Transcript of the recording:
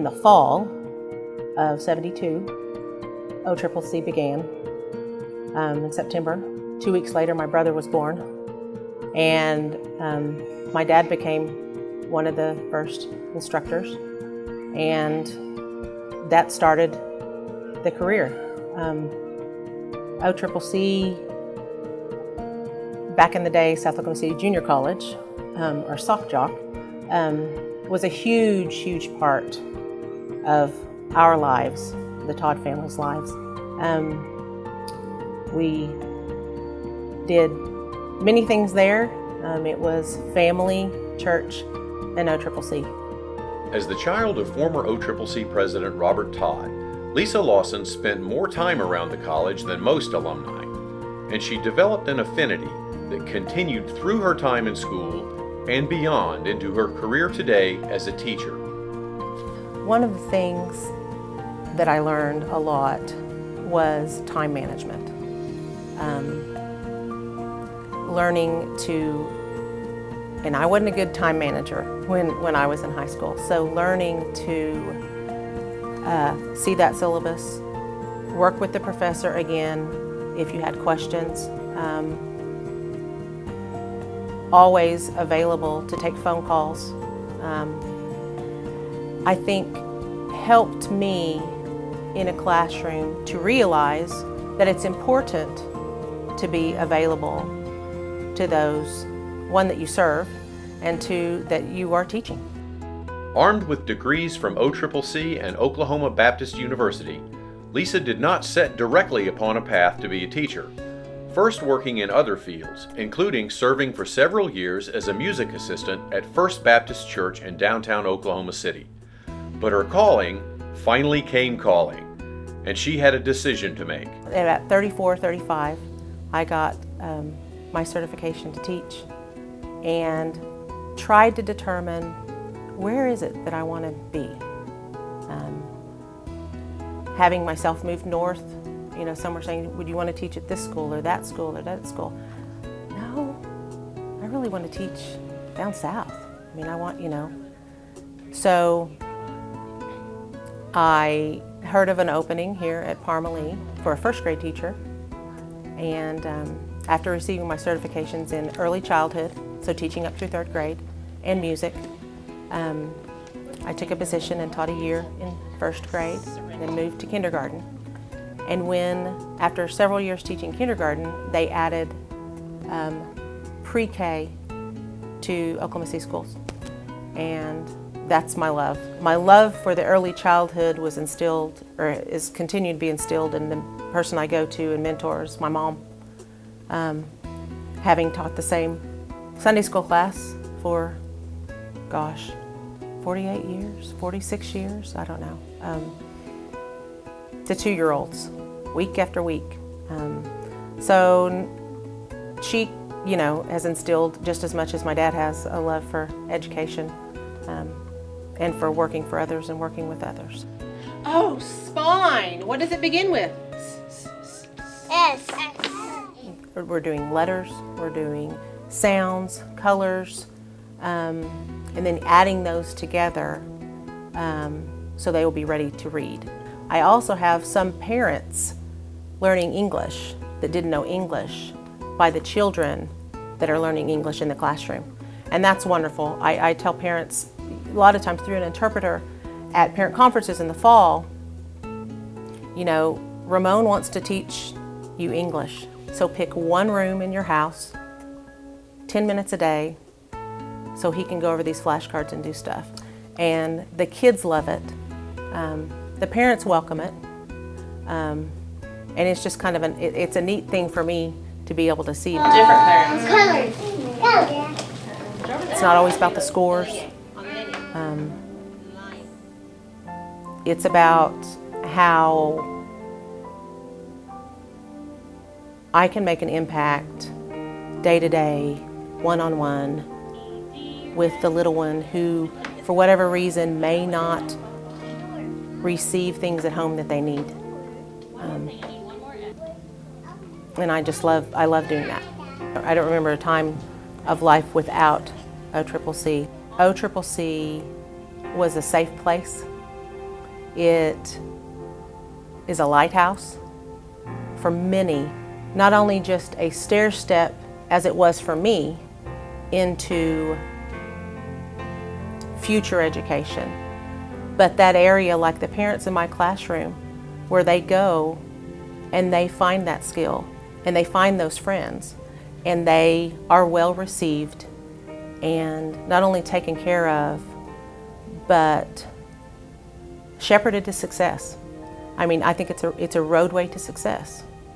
the fall of '72, OCCC began in September. 2 weeks later, my brother was born, and my dad became one of the first instructors, and that started the career. OCCC, back in the day, South Oklahoma City Junior College, or Sock Jock, was a huge, huge part of our lives, the Todd family's lives. We did many things there. It was family, church, and OCCC. As the child of former OCCC President Robert Todd, Lisa Lawson spent more time around the college than most alumni, and she developed an affinity that continued through her time in school and beyond into her career today as a teacher. One of the things that I learned a lot was time management. Learning to, and I wasn't a good time manager when I was in high school, so learning to see that syllabus, work with the professor again if you had questions, always available to take phone calls, I think helped me in a classroom to realize that it's important to be available to those, one, that you serve, and two, that you are teaching. Armed with degrees from OCCC and Oklahoma Baptist University, Lisa did not set directly upon a path to be a teacher, first working in other fields, including serving for several years as a music assistant at First Baptist Church in downtown Oklahoma City. But her calling finally came calling, and she had a decision to make. At 34, 35, I got my certification to teach and tried to determine where is it that I want to be. Having myself moved north, you know, some were saying, would you want to teach at this school or that school or that school? No, I really want to teach down south. I mean, I want, you know. So I heard of an opening here at Parmalee for a first grade teacher, and after receiving my certifications in early childhood, so teaching up through third grade, and music, I took a position and taught a year in first grade, then moved to kindergarten. And when, after several years teaching kindergarten, they added pre-K to Oklahoma City schools. And that's my love. My love for the early childhood was instilled, or is continued to be instilled in the person I go to and mentors, my mom. Having taught the same Sunday school class for, gosh, 48 years, 46 years, I don't know, to 2-year-olds, week after week. So she, you know, has instilled just as much as my dad has a love for education and for working for others and working with others. Oh, spine. What does it begin with? S. We're doing letters, we're doing sounds, colors, and then adding those together so they will be ready to read. I also have some parents learning English that didn't know English by the children that are learning English in the classroom. And that's wonderful. I tell parents a lot of times through an interpreter at parent conferences in the fall, you know, Ramon wants to teach you English. So pick one room in your house, 10 minutes a day, so he can go over these flashcards and do stuff. And the kids love it. The parents welcome it. And it's just kind of it's a neat thing for me to be able to see different parents. It's not always about the scores. It's about how I can make an impact day to day, one-on-one, with the little one who, for whatever reason, may not receive things at home that they need. And I love doing that. I don't remember a time of life without OCCC. OCCC was a safe place It is a lighthouse for many, not only just a stair step as it was for me into future education, but that area, like the parents in my classroom, where they go and they find that skill and they find those friends and they are well received and not only taken care of, but shepherded to success. I mean, I think it's a roadway to success.